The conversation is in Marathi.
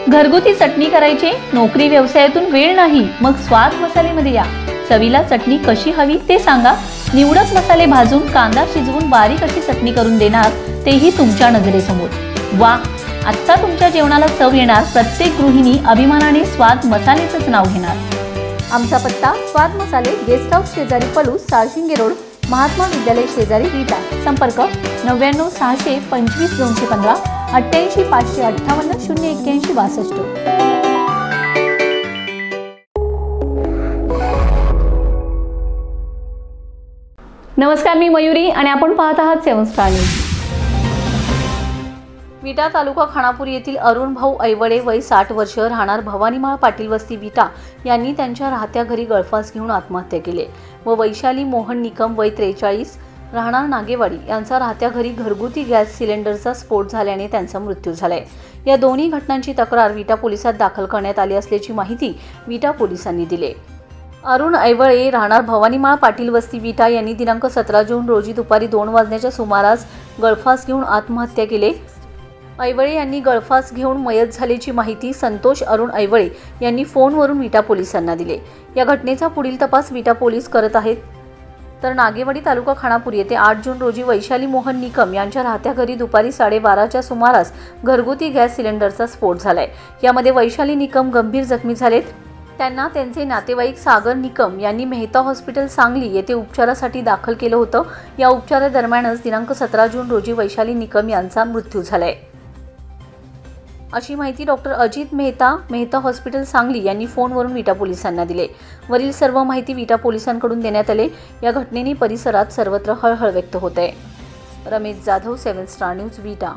घरगुती चटणी करायची, नोकरी व्यवसायातून वेळ नाही, मग स्वाद मसालेमध्ये या। चवीला चटणी कशी हवी ते सांगा। निवडक मसाले भाजून कांदा शिजवून बारीक अशी चटणी करून देणार, तेही तुमच्या नजरेसमोर। वा, आता तुमच्या जेवणाला चव येणार। प्रत्येक गृहिणी अभिमानाने स्वाद मसालेचंच नाव घेणार। आमचा पत्ता स्वाद मसाले, गेस्ट हाऊस शेजारी पलूस, साळशिंगे रोड, महात्मा विद्यालय शेजारी विटा। संपर्क 99 625 215 88 558 081 62। नमस्कार, मी मयुरी आणि आपण पाहत आहात 7 स्टार न्यूज। विटा तालुका खानापूर येथील अरुण भाऊ ऐवळे वय 60 वर्ष, राहणार भवानीमाळ पाटील वस्ती विटा यांनी त्यांच्या राहत्या घरी गळफास घेऊन आत्महत्या केली व वैशाली मोहन निकम वय 43 राहणार नागेवाडी यांचा राहत्या घरी घरगुती गॅस सिलेंडरचा स्फोट झाल्याने त्यांचा मृत्यू झालाय। या दोन्ही घटनांची तक्रार विटा पोलिसात दाखल करण्यात आली असल्याची माहिती विटा पोलिसांनी दिली। अरुण ऐवळे राहणार भवानीमाळ पाटील वस्ती विटा यांनी दिनांक 17 जून रोजी दुपारी 2 वाजण्याच्या सुमारास गळफास घेऊन आत्महत्या केली। ऐवळे यांनी गळफास घेऊन मयत झाल्याची माहिती संतोष अरुण ऐवळे यांनी फोनवरून विटा पोलिसांना दिली। या घटनेचा पुढील तपास विटा पोलीस करत आहेत। तर नागेवाडी तालुका खानापूर येथे 8 जून रोजी वैशाली मोहन निकम यांच्या राहत्या घरी दुपारी 12:30च्या सुमारास घरगुती गॅस सिलेंडरचा स्फोट झालाय। यामध्ये वैशाली निकम गंभीर जखमी झालेत। त्यांना त्यांचे नातेवाईक सागर निकम यांनी मेहता हॉस्पिटल सांगली येथे उपचारासाठी दाखल केलं होतं। या उपचारादरम्यानच दिनांक 17 जून रोजी वैशाली निकम यांचा मृत्यू झालाय, अशी माहिती डॉक्टर अजित मेहता हॉस्पिटल सांगली यांनी फोनवरून विटा पोलिसांना दिली। वरील सर्व माहिती विटा पोलिसांकडून देण्यात आली। या घटनेने परिसरात सर्वत्र हळहळ व्यक्त होत आहे। रमेश जाधव, 7 स्टार न्यूज, विटा।